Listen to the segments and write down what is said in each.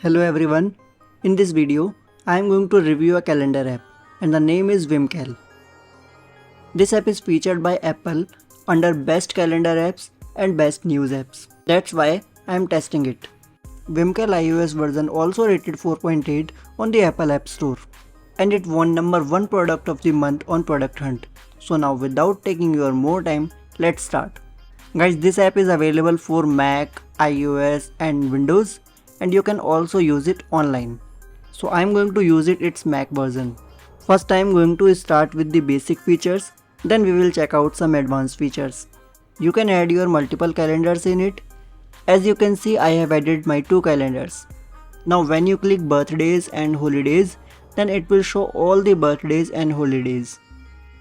Hello everyone, in this video I am going to review a calendar app and the name is Vimcal. This app is featured by Apple under best calendar apps and best news apps. That's why I am testing it. Vimcal iOS version also rated 4.8 on the Apple App Store and it won number 1 product of the month on Product Hunt. So now without taking your more time, let's start. Guys, this app is available for Mac, iOS and Windows and you can also use it online. So I am going to use its Mac version. First I am going to start with the basic features, then we will check out some advanced features. You can add your multiple calendars in it. As you can see, I have added my 2 calendars. Now when you click birthdays and holidays, then it will show all the birthdays and holidays.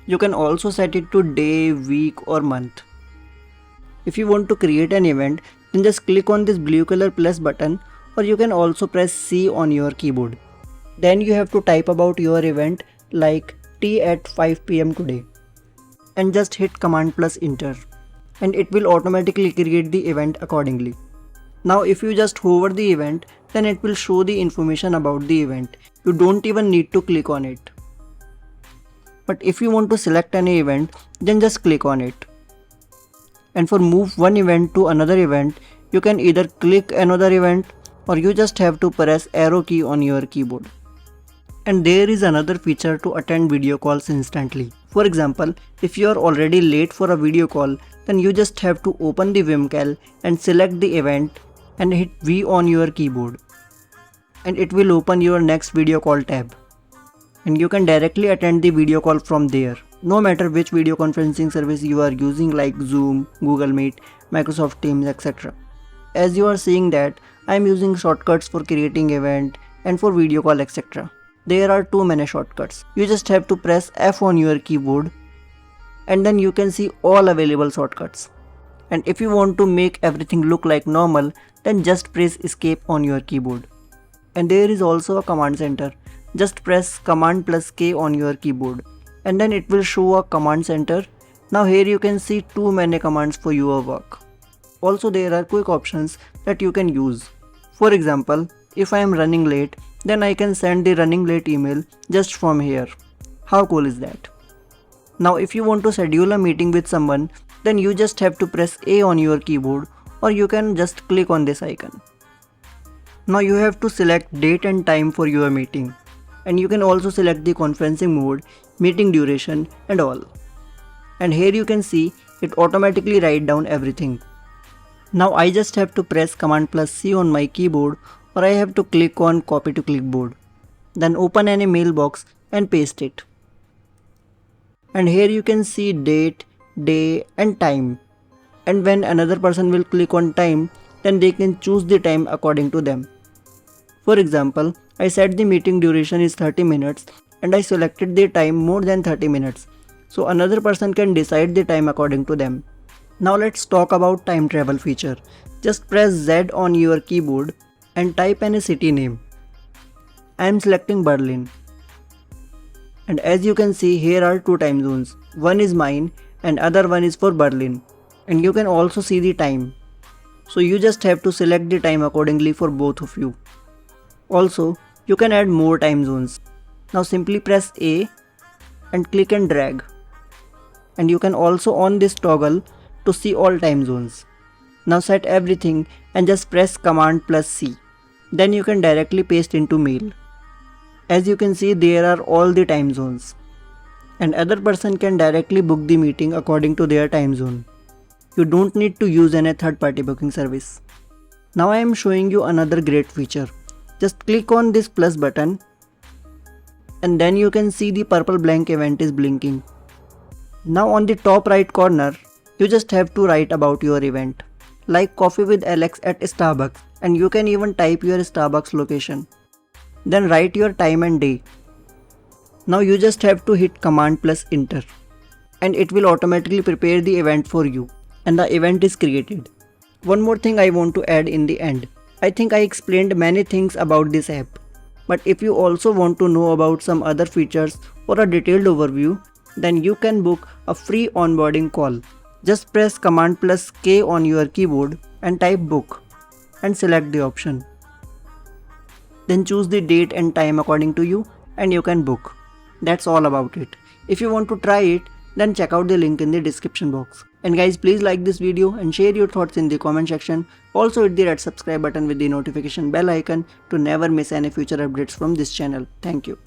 You can also set it to day, week or month. If you want to create an event, then just click on this blue color plus button, or you can also press C on your keyboard. Then you have to type about your event like T at 5 PM today and just hit command plus enter and it will automatically create the event accordingly. Now if you just hover the event, then it will show the information about the event. You don't even need to click on it. But if you want to select any event, then just click on it. And for move one event to another event, you can either click another event or you just have to press arrow key on your keyboard. And there is another feature to attend video calls instantly. For example, if you are already late for a video call, then you just have to open the Vimcal and select the event and hit V on your keyboard. And it will open your next video call tab. And you can directly attend the video call from there. No matter which video conferencing service you are using like Zoom, Google Meet, Microsoft Teams, etc. As you are seeing that, I am using shortcuts for creating event and for video call etc. There are too many shortcuts. You just have to press F on your keyboard and then you can see all available shortcuts. And if you want to make everything look like normal, then just press escape on your keyboard. And there is also a command center. Just press command plus K on your keyboard and then it will show a command center. Now here you can see too many commands for your work. Also there are quick options that you can use. For example, if I am running late, then I can send the running late email just from here. How cool is that? Now if you want to schedule a meeting with someone, then you just have to press A on your keyboard or you can just click on this icon. Now you have to select date and time for your meeting. And you can also select the conferencing mode, meeting duration and all. And here you can see it automatically write down everything. Now I just have to press command plus C on my keyboard or I have to click on copy to clipboard. Then open any mailbox and paste it. And here you can see date, day and time. And when another person will click on time, then they can choose the time according to them. For example, I said the meeting duration is 30 minutes and I selected the time more than 30 minutes. So another person can decide the time according to them. Now let's talk about time travel feature. Just press Z on your keyboard and type any city name. I am selecting Berlin. And as you can see, here are 2 time zones. One is mine and other one is for Berlin. And you can also see the time. So you just have to select the time accordingly for both of you. Also, you can add more time zones. Now simply press A and click and drag. And you can also on this toggle to see all time zones. Now set everything and just press command plus C. Then you can directly paste into mail. As you can see, there are all the time zones. And other person can directly book the meeting according to their time zone. You don't need to use any third-party booking service. Now I am showing you another great feature. Just click on this plus button and then you can see the purple blank event is blinking. Now on the top right corner, you just have to write about your event, like coffee with Alex at Starbucks, and you can even type your Starbucks location. Then write your time and day. Now you just have to hit command plus enter and it will automatically prepare the event for you and the event is created. One more thing I want to add in the end. I think I explained many things about this app. But if you also want to know about some other features or a detailed overview, then you can book a free onboarding call. Just press command plus K on your keyboard and type book and select the option. Then choose the date and time according to you and you can book. That's all about it. If you want to try it, then check out the link in the description box. And guys, please like this video and share your thoughts in the comment section. Also hit the red subscribe button with the notification bell icon to never miss any future updates from this channel. Thank you.